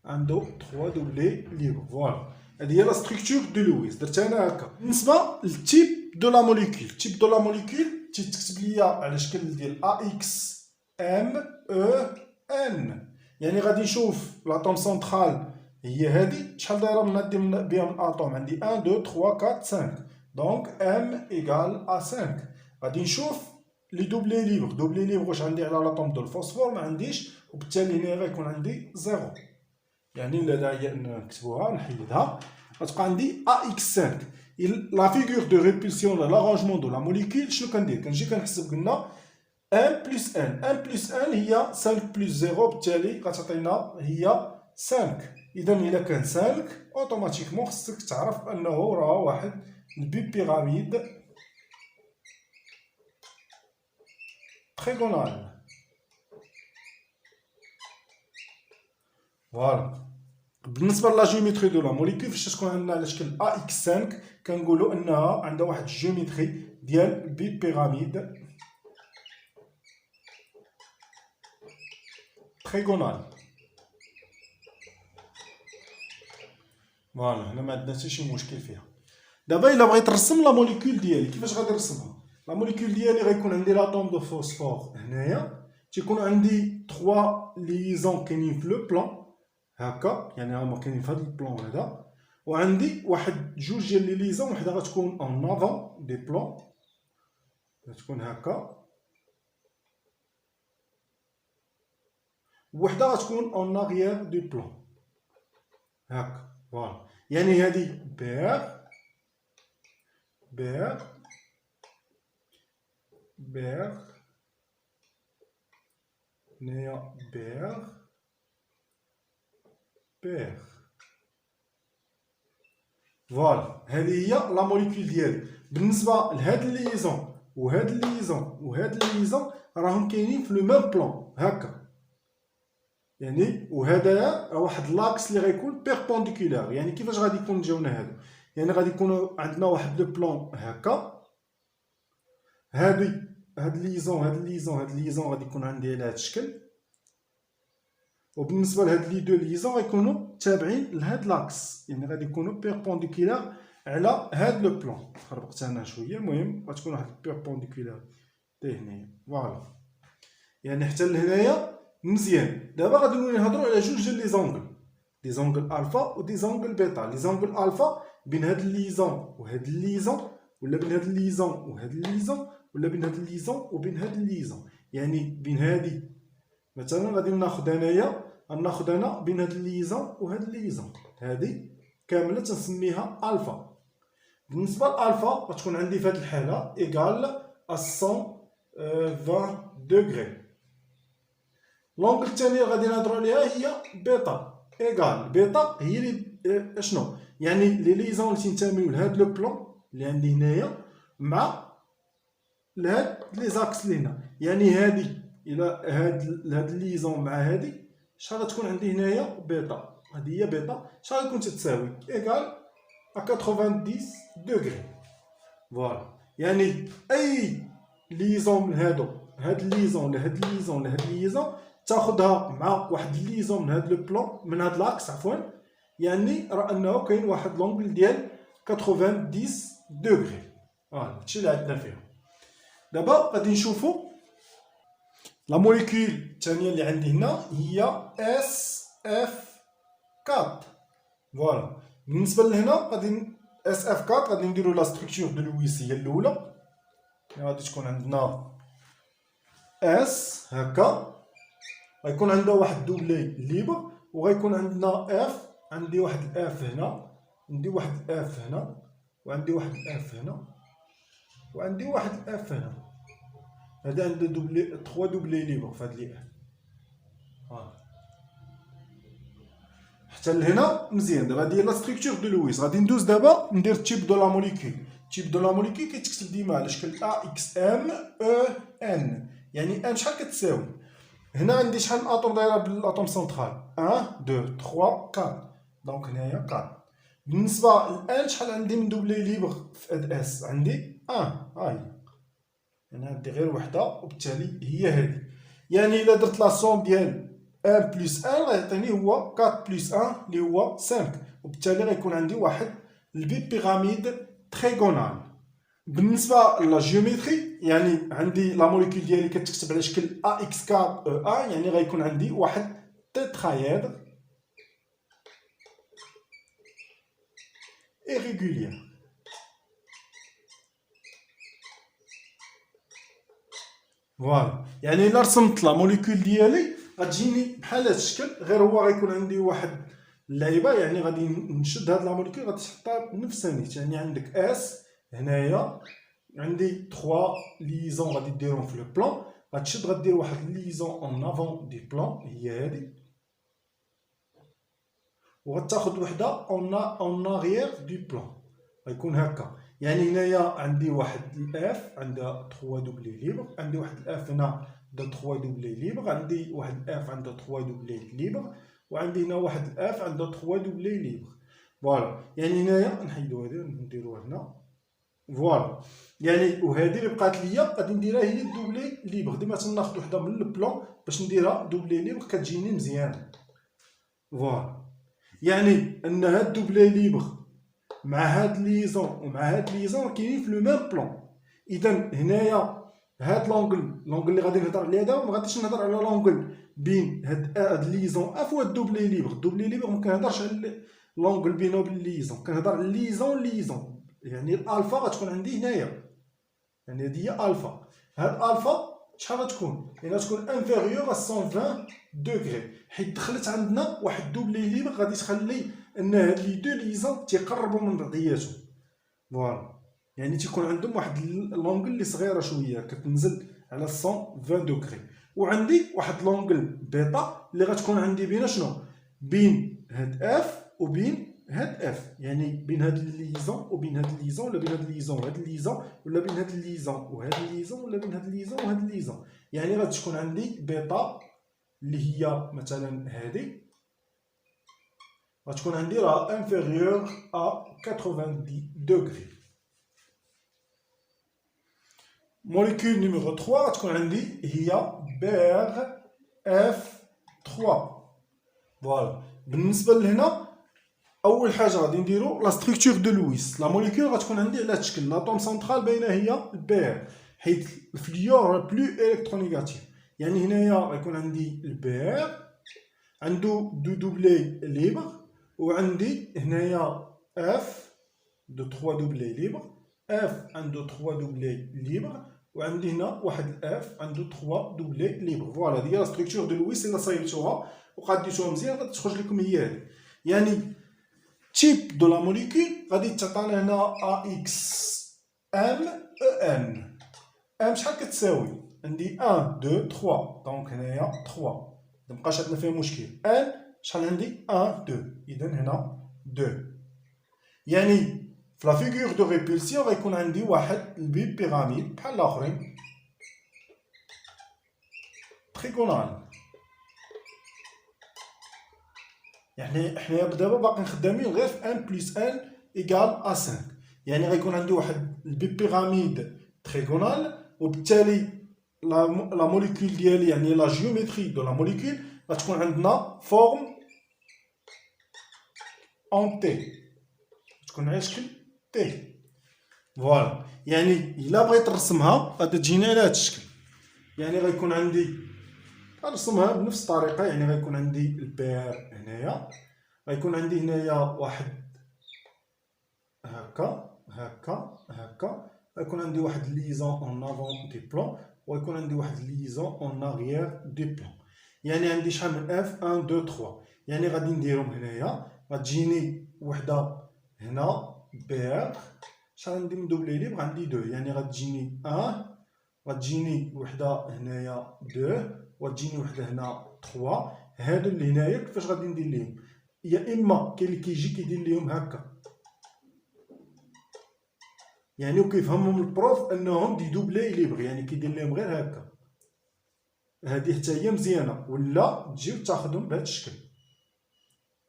عنده 3 دوبلي ليبر. فوالا هذه هي لا ستركتور دو لويس، درتها انا هكا. بالنسبه للتيب دو لا موليكول، تيب دو لا موليكول تيتكتب ليا على شكل ديال ا اكس ام او ان، يعني غادي نشوف لاطوم سنترال هي هادي شحال دايره من بها من اطوم، عندي 1 2 3 4 5، دونك ام ايكال ا 5. غادي نشوف لي دوبلي ليبر، دوبلي ليبر واش عندي على لاطوم دو الفوسفور؟ ما عنديش، وبالتالي هنا غيكون عندي 0، يعني لا داعي نكتبوها نحيدها، غتبقى عندي ا اكس 5. لا فيغور دو ريبولسيون ولا لاغونجمون دو لا موليكول شنو كندير؟ كنجي كنحسب قلنا 1 بلس ان، 1 بلس ان هي 5 بلس 0، بالتالي غتعطينا هي 5. اذا الا كان 5 اوتوماتيكمون خصك تعرف انه راه واحد البيبيراميد تريغونال. فوالا. بالنسبه لا جيومتري دو لا موليكول فاش تكون عندنا على شكل ا اكس 5 كنقولوا انها عندها واحد الجيومتري ديال البيبيراميد تريغونال. فوالا هنا ما عندنا حتى شي مشكل فيها. دابا الا بغيت نرسم لا موليكول ديالي كيفاش غادي نرسمها؟ لا موليكول ديالي غيكون عندي لاتوم دو فوسفور هنايا، تيكون عندي 3 ليزون كاينين في لو بلان هكا، يعني هما كاينين في هذا البلان هذا، وعندي واحد جوج ديال لي ليزون، وحده غتكون اون افون دي بلان غتكون هكا، وحده غتكون اون اريير دو بلان هكا. فوالا يعني هادي بير بير بير هنايا بير بير. فوالا هذه هي لا موليكول ديالي. بالنسبه لهاد الليزون وهاد الليزون وهاد الليزون راهم كاينين في لو ميم بلان هكا، يعني وهذايا واحد لاكس اللي غيكون بيربونديكولار. يعني كيفاش غادي يكون جاونا هادو؟ يعني غادي يكونوا عندنا واحد لو بلان هكا، هاد الليزون غادي يكون عندي على هاد الشكل، وبالنسبه لهاد لي دو ليزون غيكونوا تابعين لهاد لاكس، يعني غادي يكونوا بيربونديكولار على هاد لو بلان. خربقت انا شويه، المهم غتكون واحد بيربونديكولار حتى هنايا. فوالا يعني حتى لهنايا مزيان. دابا غادي نولي نهضروا على جوج ديال لي زونغل، دي زونغل الفا ودي زونغل بيتا. لي زونغل الفا بين هاد الليزون وهاد الليزون، ولا بين هاد الليزون وهاد الليزون، ولا بين هاد الليزون وبين هاد الليزون، يعني بين هادي مثلا غادي ناخذ انايا ناخذ انا بين هاد الليزون وهاد الليزون، هادي كامله تنسميها الفا. بالنسبه للالفا غتكون عندي في هاد الحاله ايكال 120 دوغري. لونغل الثانيه غادي نهضروا عليها هي بيتا، ايكال بيتا هي لي شنو يعني لي ليزون اللي تنتميو لهاد لو بلون اللي عندي هنايا مع لهاد لي زاكس اللي هنا، يعني هادي الى هاد الليزون مع هادي شحال غتكون عندي هنايا بيتا، هادي هي بيتا شحال غتكون تتساوي ايكال 90 دوغري. فوالا يعني اي ليزون من هادو، هاد الليزون لهاد الليزون لهاد الليزون تاخذها مع واحد الليزون من هاد لو بلون من هاد لاكس عفوا، يعني راه انه كاين واحد لونغل ديال 90 دوغري. فوالا هادشي اللي عندنا فيها. دابا غادي نشوفو لا موليكول الثانيه اللي عندي هنا هي SF4. فوالا بالنسبه لهنا غادي SF4 غادي نديرو لا ستركتور دو لويس هي الاولى، غادي تكون عندنا اس هكا، غيكون عندها واحد دوبلي ليبر، وغيكون عندنا اف، عندي واحد الاف هنا، عندي واحد الاف هنا، وعندي واحد الاف هنا، وعندي واحد الاف هنا. هذا عنده دوبلي 3 دوبلي ليبر في هاد لي اف. حتى لهنا مزيان. دابا هادي هي لا ستركتور دو لويس. غادي ندوز دابا ندير تيب دو لا موليكول. تيب دو لا موليكول كيتكتب ديما على شكل ا اكس ام او ان، يعني ان شحال كتساوي. هنا عندي شحال من اطوم دايره بالاطوم سنترال 1 2 3 4، دونك هنايا 4. بالنسبه لان شحال عندي من دوبلي ليبر في اد اس؟ عندي 1. ها هي انا عندي غير وحده، وبالتالي هي هذه. يعني الا درت لا سوم ديال 1 بلس 1 غيعطيني هو 4 بلس 1 اللي هو 5، وبالتالي غيكون عندي واحد البيبيراميد تريغونال. بالنسبه لا جيومتري يعني عندي لا موليكول ديالي كتكتب على شكل ا اكس 4 او ا، يعني غيكون عندي واحد تيترايدر irrégulier. فوالا يعني الا رسمت لا موليكول ديالي غتجيني بحال هاد الشكل، غير هو غيكون عندي واحد اللعيبه يعني غادي نشد هاد لا موليكول غادي تحطها بنفس النيت. يعني عندك اس هنايا، عندي 3 ليزون غادي ديرهم في لو بلان، غتشد غدير واحد ليزون اون افون دي بلان هي هادي، وغتاخد وحده اون اغيير دو بلان غيكون هكا. يعني هنايا عندي واحد الاف عندها 3 دوبلي ليبر، عندي واحد الاف هنا عندها 3 دوبلي ليبر، عندي واحد الاف عندها 3 دوبلي ليبر، وعندي هنا واحد الاف عندها 3 دوبلي ليبر. فوالا يعني هنايا نحيدو هادي نديروها هنا. فوالا يعني وهذه اللي بقات ليا غادي نديرها هي الدوبلي ليبر. ديما تناخذ وحده من البلان باش نديرها دوبلي ليبر كتجيني مزيانه. فوالا يعني ان هاد دوبلي ليبر مع هاد ليزون ومع هاد ليزون كاينين في لو ميم بلان. اذا هنايا هاد لونغل اللي غادي نهضر عليه دابا ما غاديش نهضر على لونغل بين هاد ليزون اف وهاد دوبلي ليبر. الدوبلي ليبر ما كنهضرش على لونغل بينه وبين ليزون، كنهضر على ليزون. يعني الالفا غتكون عندي هنايا، يعني هادي هي الفا. هاد الفا شحال غتكون؟ يعني غتكون انفيريور ا 120 دوغري، حيت دخلت عندنا واحد دوبلي ليبر غادي تخلي ان هاد لي دو ليزون تيقربوا من بعضياتهم. فوالا يعني تيكون عندهم واحد لونغل اللي صغيره شويه كتنزل على 120 دوغري. وعندي واحد لونغل بيتا اللي غتكون عندي بين شنو؟ بين هاد اف وبين هاد اف، يعني بين هاد الليزون وبين هاد الليزون، ولا بين هاد الليزون وهاد الليزون، ولا بين هاد الليزون وهاد الليزون، ولا بين هاد الليزون وهاد الليزون. يعني غتكون عندي بيتا اللي هي مثلا هادي غتكون عندي راه انفيريور ا 90 دوغري. موليكول نيميرو 3 غتكون عندي هي بيغ اف 3. فوالا بالنسبه لهنا اول حاجه غادي نديرو لا ستركتور دو لويس. لا موليكول غتكون عندي على هاد الشكل، لاطوم سنترال باينه هي البيغ، حيت الفليور بلو الكترونيغاتيف. يعني هنايا غيكون عندي البيغ عنده دو دوبلي ليبر، وعندي هنايا اف دو 3 دوبلي ليبر، اف عنده 3 دوبلي ليبر، وعندي هنا واحد الاف عنده 3 دوبلي ليبر. فوالا هذه هي لا ستركتور دو لويس. الا صايبتوها وقاديتوها مزيان غادي تخرج لكم هي هذه. يعني تيب دو لا موليكول غادي تعطينا هنا ا اكس ام او ان. ام شحال كتساوي؟ عندي 1 2 3، دونك هنايا 3 مبقاش عندنا فيها مشكل. ان شحال عندي؟ 1 2، اذا هنا 2. يعني في لا فيغور دو ريبولسيون غيكون عندي واحد البيب بيراميد بحال الاخرين تريغونال. يعني حنايا دابا باقيين خدامين غير في 1 بلس 1 ايكال ا 5. يعني غيكون عندي واحد البيب بيراميد تريغونال، وبالتالي لا موليكول ديالي يعني لا جيومتري دو لا موليكول غتكون عندنا فورم اون تي، تكون على شكل تي. فوالا يعني الا بغيت نرسمها غادي تجيني على هذا الشكل. يعني غيكون عندي غنرسمها بنفس الطريقه. يعني غيكون عندي البير هنايا، غيكون عندي هنايا واحد هكا هكا هكا، غيكون عندي واحد ليزون اون افون دي بلان، وغيكون عندي واحد ليزون اون اغيير دي بلان. يعني عندي شحال من اف 1 2 3. يعني غادي نديرهم هنايا، غتجيني وحده هنا بير، شحال عندي من دوبلي ليبر؟ عندي 2. يعني غتجيني 1، غتجيني وحده هنايا 2، وتجيني وحده هنا 3. هادو اللي هنايا كيفاش غادي ندير ليهم؟ يا اما كاين اللي كيجي كيدير ليهم هكا، يعني وكيفهمهم البروف انهم دي دوبلي ليبر، يعني كيدير لهم غير هكا. هذه حتى هي مزيانه. ولا تجيو تاخذهم بهذا الشكل،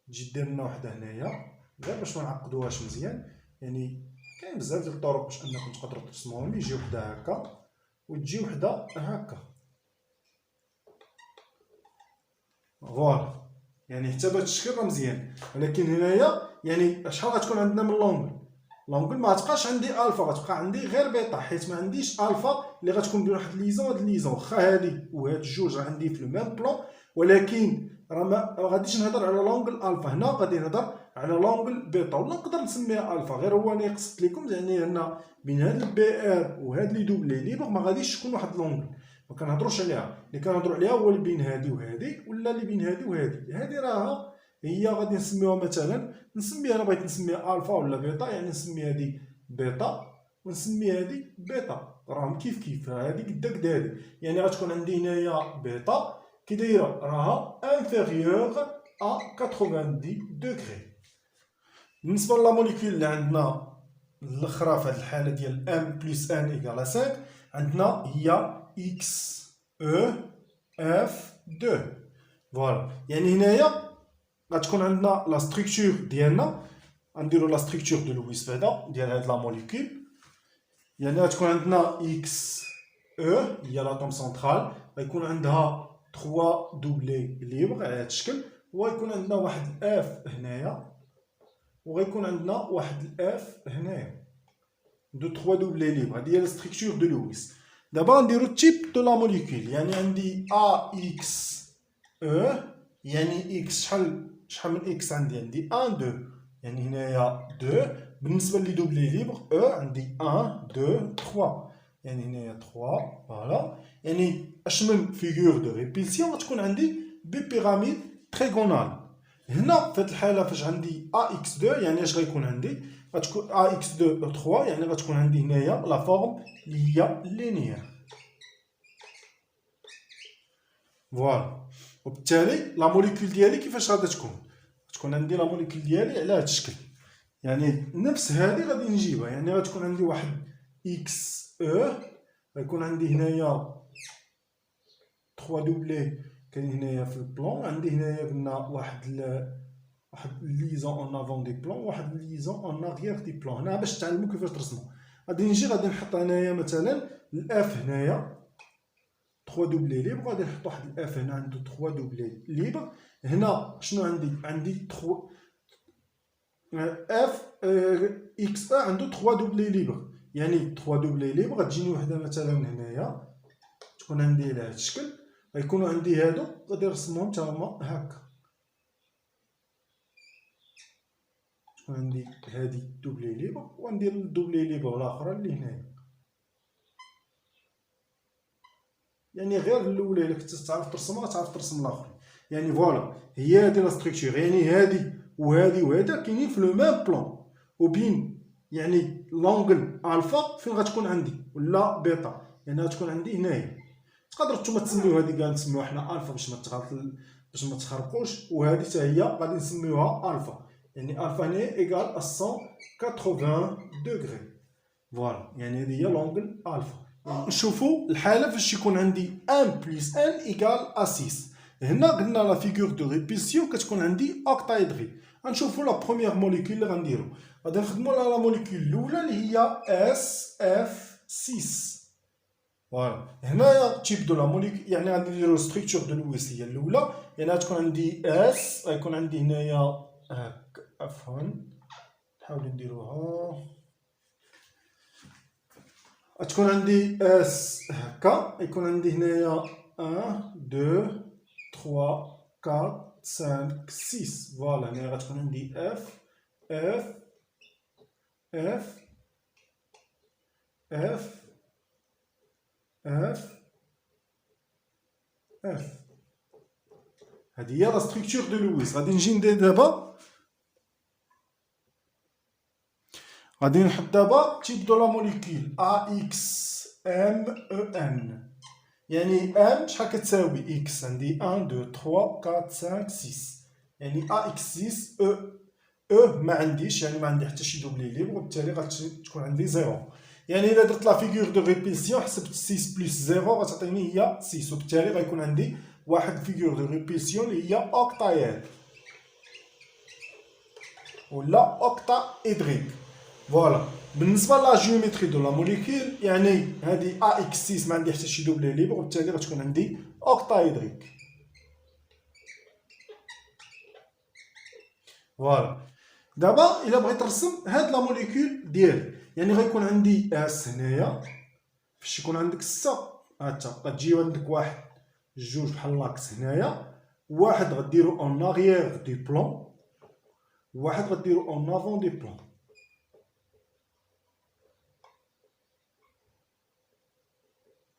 تجي دير لنا وحده هنايا غير باش ما نعقدوهاش مزيان. يعني كاين بزاف ديال الطرق باش انكم تقدروا ترسموهم. يجي وحده هكا وتجي وحده هكا. فوالا يعني حتى بهذا الشكل راه مزيان. ولكن هنايا يعني شحال غتكون عندنا من لونغل ما غتبقاش عندي الفا، غتبقى عندي غير بيتا، حيت ما عنديش الفا اللي غتكون بين واحد ليزون وهاد ليزون. واخا هادي وهاد الجوج راه عندي في لو ميم بلون، ولكن راه ما غاديش نهضر على لونغل الفا هنا، غادي نهضر على لونغل بيتا. ولا نقدر نسميها الفا، غير هو انا قصدت لكم يعني هنا بين هاد البي ار وهاد لي دوبلي ليبر ما غاديش تكون واحد لونغل، ما كنهضروش عليها. اللي كنهضروا عليها هو اللي بين هادي وهادي، ولا اللي بين هادي وهادي. هادي راها هي غادي نسميوها مثلا، نسميها، انا بغيت نسميها الفا ولا بيتا، يعني نسمي هادي بيتا ونسمي هادي بيتا، راهم كيف كيف، هادي قدا قدا هادي. يعني غتكون عندي هنايا بيتا كي دايره راها انفيريور ا 90 دوغري. بالنسبه لا موليكول اللي عندنا الاخرى في هذه الحاله ديال ام بلس ان ايكال 5، عندنا هي اكس او اف 2. فوالا، يعني هنايا غتكون عندنا لا ستركتور ديالنا، غنديرو لا ستركتور دو لويس بعدا ديال هاد لا موليكول. يعني غتكون عندنا اكس او هي لاتوم سنترال، غيكون عندها 3 دوبلي ليبر على هاد الشكل، وغيكون عندنا واحد اف هنايا، وغيكون عندنا واحد الاف هنايا دو 3 دوبلي ليبر. هادي هي لا ستركتور دو لويس. دابا نديرو التيب دو لا موليكول، يعني عندي ا اكس او، يعني اكس شحال من اكس عندي 1 2، يعني هنايا 2. بالنسبه لي دوبلي ليبر او عندي 1 2 3، يعني هنايا 3. فوالا، يعني اش من فيغور دو ريبيلسيون غتكون عندي ببيراميد تريغونال. هنا في هاد الحاله فاش عندي ا اكس 2، يعني اش غيكون عندي؟ غتكون ا اكس 2 3، يعني غتكون عندي هنايا لا فورم اللي هي لينيير. فوالا، وبالتالي لا موليكول ديالي كيفاش غادا تكون عندي لا موليكول ديالي على هاد الشكل. يعني نفس هادي غادي نجيبها، يعني غتكون عندي واحد اكس او، غيكون عندي هنايا 3 دوبلي كاين هنايا في البلون، عندي هنايا قلنا واحد ليزون اون افون دي بلون، واحد ليزون اون اريير دي بلون. هنا باش تعلموا كيفاش ترسموا، غادي نحط هنايا مثلا الاف هنايا 3 دوبلي ليبر، غادي نحط واحد الاف هنا عنده 3 دوبلي ليبر. هنا شنو عندي 3 اف اكس ا عنده 3 دوبلي ليبر، يعني 3 دوبلي ليبر غتجيني وحده مثلا هنايا تكون عندي على هذا الشكل، غيكونوا عندي هادو غادي نرسمهم حتى هما هكا. تكون عندي هادي دوبلي ليبر، وندير الدوبلي ليبر الاخرى اللي هنايا. يعني غير الاولى الا كنت تعرف ترسمها تعرف ترسم الاخرين. يعني فوالا، هي هادي لا ستركتور، يعني هادي وهادي وهذا كاينين في لو ميم بلون، وبين يعني لونغل الفا فين غتكون عندي ولا بيتا، يعني غتكون عندي هنايا. تقدروا نتوما تسميو هادي كاع نسميوها حنا الفا باش ما تخربقوش، وهادي حتى هي غادي نسميوها الفا، يعني الفا هنا ايكال 180 دوغري. فوالا، يعني هذه هي لونغل الفا. نشوفوا الحاله فاش يكون عندي 1 بلس ان ايكال ا 6. هنا قلنا لا فيغور دو ريبيسيون كتكون عندي اوكتايدري. غنشوفوا لا بروميير موليكول اللي غنديرو، غادي نخدموا على لا موليكول الاولى اللي هي اس اف 6. فوالا، هنايا تيب دو لا موليكول، يعني غادي نديرو ستركتور دو لويس هي الاولى، يعني غتكون عندي اس، غيكون عندي هنايا عفوا نحاول نديروها، غتكون عندي اس هكا، يكون عندي هنايا 1 2 3 4 5 6. فوالا، هنا غتكون عندي اف اف اف اف اف اف. هذه هي لا ستركتور دو لويس. غادي نجي ندير دابا، غادي نحط دابا تيب دو لا موليكول ا اكس ام او ان، يعني ام شحال كتساوي اكس، عندي 1 2 3 4 5 6، يعني ا اكس 6 او ما عنديش، يعني ما عندي حتى شي دوبلي ليبر، وبالتالي غتكون عندي زيرو. يعني الا درت لا فيغور دو ريبيلسيون حسبت 6 بلس 0 غتعطيني هي 6، وبالتالي غيكون عندي واحد فيغور دو ريبيلسيون اللي هي اوكتايد ولا اوكتا ادريك. فوالا، بالنسبه لا جيومتري دو لا موليكول، يعني هذه ا اكس 6 ما عندي حتى شي دوبلي ليبر، وبالتالي غتكون عندي اوكتايدريك. فوالا، دابا الا بغيت نرسم هاد لا موليكول ديالي، يعني غيكون عندي اس هنايا، فاش يكون عندك 6 هاتا غتجي عندك واحد جوج بحال لاكس هنايا، واحد غديرو اون اريير دي بلون، واحد غديرو اون افون دي بلون.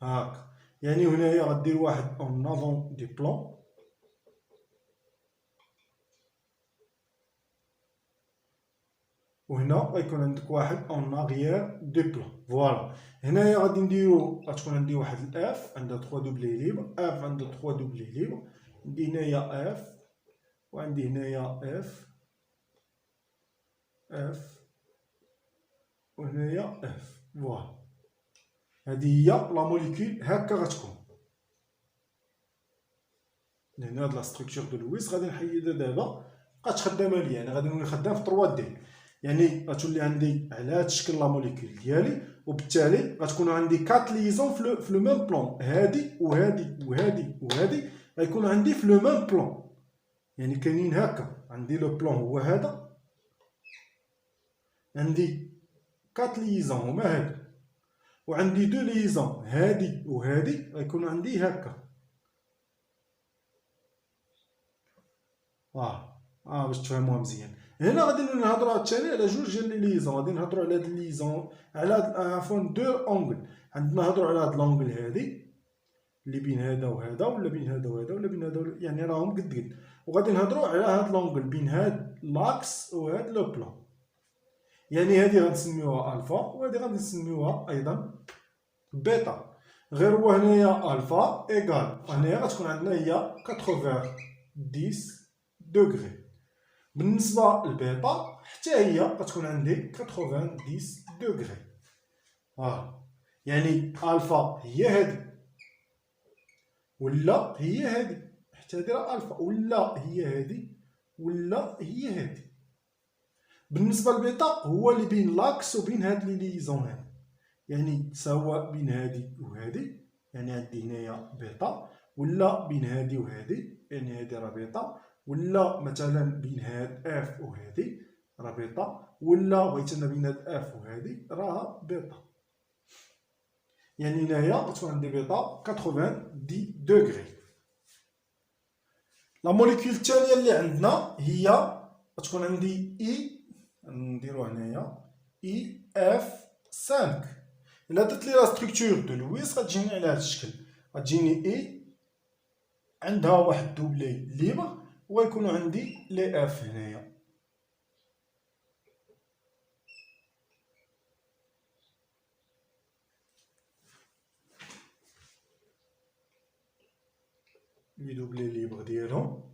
هاك، يعني هنايا غدير واحد اون افون دي بلون، وهنا غيكون عندك واحد اون اغيير دو بلان. فوالا هنايا غادي نديرو غتكون عندي واحد الاف عندها 3 دوبلي ليبر، اف عندها 3 دوبلي ليبر، عندي هنايا اف وعندي هنايا اف وهنايا اف. فوالا هادي هي لا موليكول هكا غتكون. لان هاد لا ستركتور دو لويس غادي نحيدها دابا، بقات خدامه ليا، يعني غادي نولي خدام في 3 دي، يعني غتولي عندي على هاد الشكل لا موليكول ديالي، وبالتالي غتكون عندي 4 ليزون في لو ميم بلون، هادي وهادي وهادي وهادي غيكونوا عندي في لو ميم بلون، يعني كاينين هكا. عندي لو بلون هو هذا، عندي 4 ليزون هما هادو، وعندي 2 ليزون هادي وهادي غيكونوا عندي هكا. باش تفهموها مزيان. هنا غادي نهضروا عاوتاني على جوج ديال لي ليزون، غادي نهضروا على هاد الليزون، على عفوا دو اونغل. عندنا نهضروا على هاد لونغل هادي اللي بين هذا وهذا، ولا بين هذا وهذا، ولا بين هذا يعني راهم قد قد. وغادي نهضروا على هاد لونغل بين هاد لاكس وهاد لو بلان، يعني هادي غنسميوها الفا وهادي غادي نسميوها ايضا بيتا. غير هو هنايا الفا ايكال هنايا غتكون عندنا هي 90 دوغري. بالنسبه للبيتا حتى هي غتكون عندي 90 دوغري. يعني الفا هي هادي ولا هي هادي، حتى هادي راه الفا، ولا هي هادي ولا هي هادي. بالنسبه للبيتا هو اللي بين لاكس وبين هاد لي ليزون هادي، يعني سواء بين هادي وهادي، يعني عندي هنايا بيتا، ولا بين هادي وهادي، يعني هادي راه بيتا، ولا مثلا بين هاد اف وهادي راه بيتا، ولا بغيت انا بين هاد اف وهادي راه بيتا. يعني هنايا غتكون عندي بيتا 90 دوغري. لا موليكول الثانيه اللي عندنا هي غتكون عندي اي، نديرو هنايا اي اف 5. الا درت لي لا ستركتور دو لويس غتجيني على هذا الشكل، غتجيني اي عندها واحد دوبلي ليبر وغيكونوا عندي لي اف هنايا. لي دوبلي ليبر ديالهم.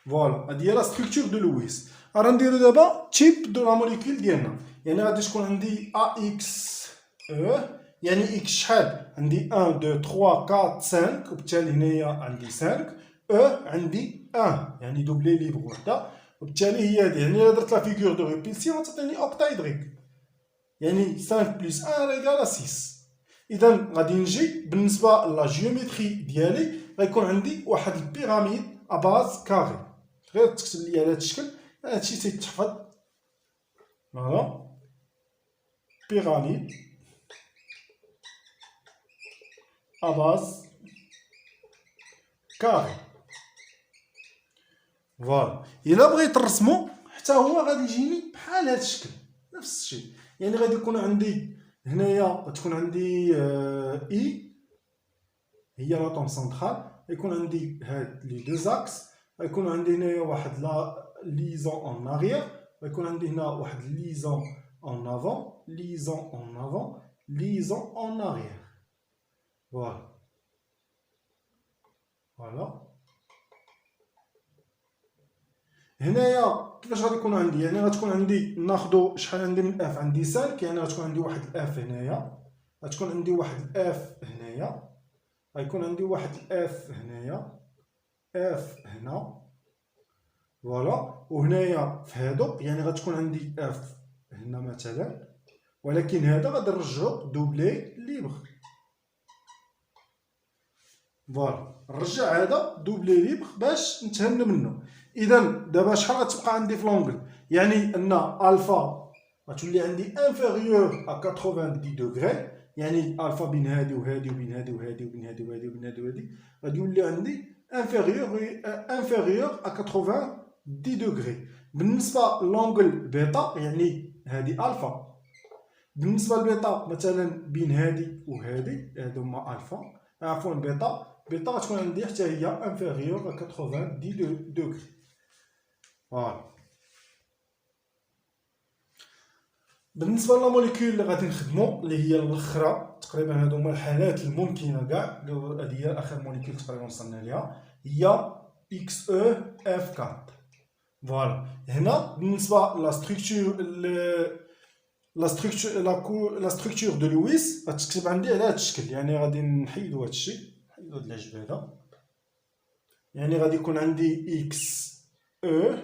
فوالا هادي هي لا ستركتور دو لويس. راه نديرو دابا تيب دو لا موليكول ديالنا، يعني غادي تكون عندي ا اكس او، يعني اكس شحال عندي 1 2 3 4 5، وبالتالي هنايا عندي 5 او عندي 1، يعني دوبلي ليبر وحده، وبالتالي هي هادي. يعني الا درت لا فيغور دو ريبيسيون غتعطيني اوكتايدريك، يعني 5 بلس 1 ايكال 6. اذا غادي نجي بالنسبه لا جيومتري ديالي غيكون عندي واحد البيراميد اباز كاري. غير تكتب لي على هذا الشكل، هادشي تيتحفظ. فوالا بيراميد اباز كاري. فوالا الا بغيت نرسمو حتى هو غادي يجيني بحال هذا الشكل نفس الشيء، يعني غادي يكون عندي هنايا غتكون عندي اي هي لاطوم سنترال، يكون عندي هاد لي دو زاكس، غيكون عندي هنايا واحد لا ليزون اون اريير، غيكون عندي هنا واحد ليزون اون افون، ليزون اون افون، ليزون اون اريير. فوالا فوالا هنايا كيفاش غادي يكون عندي، يعني غتكون عندي ناخدو شحال عندي من اف، عندي 5، يعني غتكون عندي واحد الاف هنايا، غتكون عندي واحد الاف هنايا، غيكون عندي واحد الاف هنايا، اف هنا. فوالا وهنايا في هادو يعني غتكون عندي اف هنا مثلا، ولكن هذا غادي نرجعو دوبلي ليبر. فوالا نرجع هذا دوبلي ليبر باش نتهنى منه. اذا دابا شحال غتبقى عندي في لونغل، يعني ان الفا غتولي عندي انفيريور ا 90 دوغري، يعني الفا بين هادي وهادي وبين هادي وهادي وبين هادي وهادي وبين هادي وهادي غادي يولي عندي انفيريور ا 90 دوغري. بالنسبه لونغل بيتا يعني هادي الفا، بالنسبه لبيتا مثلا بين هادي وهادي هادو هما الفا، عفوا بيتا غتكون عندي حتى هي انفيريور ا 90 دوغري. فوالا. بالنسبه للموليكول اللي غادي نخدمو اللي هي الاخرى تقريبا هادو هما الحالات الممكنه كاع، هذه هي اخر موليكول تقريبا وصلنا ليها، هي اكس او اف 4. فوالا. هنا بالنسبه لا ستركتور لا ستركتور دو لويس غتكتب عندي على هذا الشكل. يعني غادي نحيدو هذا الشيء، نحيدو هاد العجب هذا. يعني غادي يكون عندي اكس او،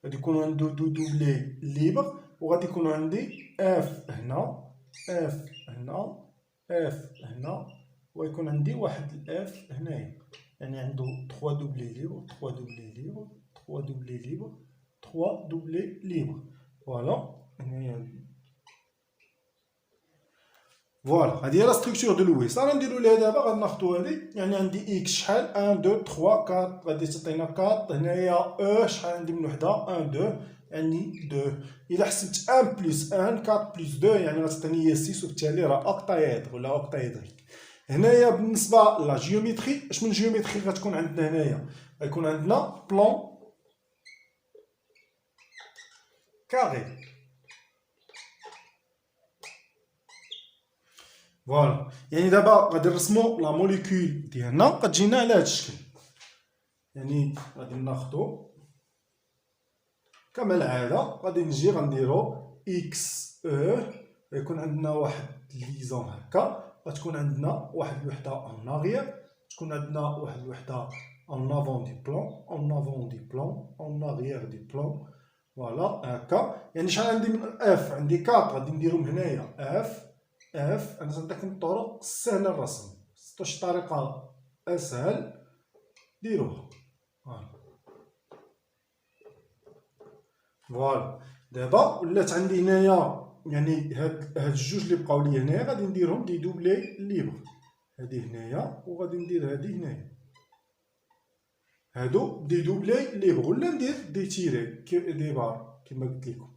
غادي يكون عنده دو دوبلي ليبر، وغادي يكون عندي اف هنا، اف هنا، اف هنا، ويكون عندي واحد الاف هنايا. يعني عنده 3 دوبلي ليبر، 3 دوبلي ليبر، 3 دوبلي ليبر، 3 دوبلي ليبر. فوالا. هنايا فوالا، هذه هي لا ستركتور دو لويس. انا نديرو ليها دابا، غادي ناخدو هادي. يعني عندي اكس شحال 1 2 3 4، غادي تعطينا 4. هنايا او شحال عندي من وحده 1 2، يعني 2. الا حسبت 1 بلس 1 4 بلس 2 يعني غتعطيني هي 6، وبالتالي راه اوكتايدر ولا اوكتايدريك. هنايا بالنسبه لا جيومتري، اش من جيومتري غتكون عندنا هنايا؟ غيكون عندنا بلون كاري. فوالا. يعني دابا غادي نرسمو لا موليكول ديالنا، غتجينا على هاد الشكل. يعني غادي ناخدو كما العاده، غادي نجي غنديرو اكس او، غيكون عندنا واحد ليزون هكا، غتكون عندنا واحد الوحده اون اغيير، تكون عندنا واحد الوحده اون افون دي بلون، اون افون دي بلون، اون اغيير دي بلون. فوالا هكا. يعني شحال عندي من اف؟ عندي 4، غادي نديرهم هنايا اف اف. انا تنعطيكم الطرق السهله الرسم، شي طريقه اسهل ديروها. فوالا. دابا ولات عندي هنايا، يعني هاد الجوج اللي بقاو لي هنايا غادي نديرهم دي دوبلي ليبر. هادي هنايا وغادي ندير هادي هنايا، هادو دي دوبلي ليبر، ولا ندير دي تيري دي بار كما قلت لكم.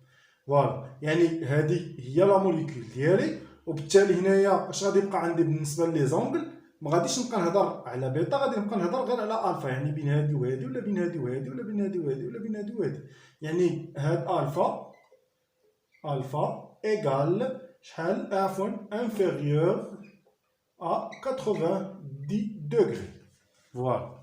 فوالا. يعني هادي هي لا موليكول ديالي، وبالتالي هنايا اش غادي يبقى عندي بالنسبه لي زونغل؟ ما غاديش نبقى نهضر على بيتا، غادي نبقى نهضر غير على الفا. يعني بين هادي وهادي، ولا بين هادي وهادي، ولا بين هادي وهادي، ولا بين هادي وهادي. يعني هاد الفا، الفا ايغال شحال؟ عفوا انفيريور ا 90 دوغري. فوالا.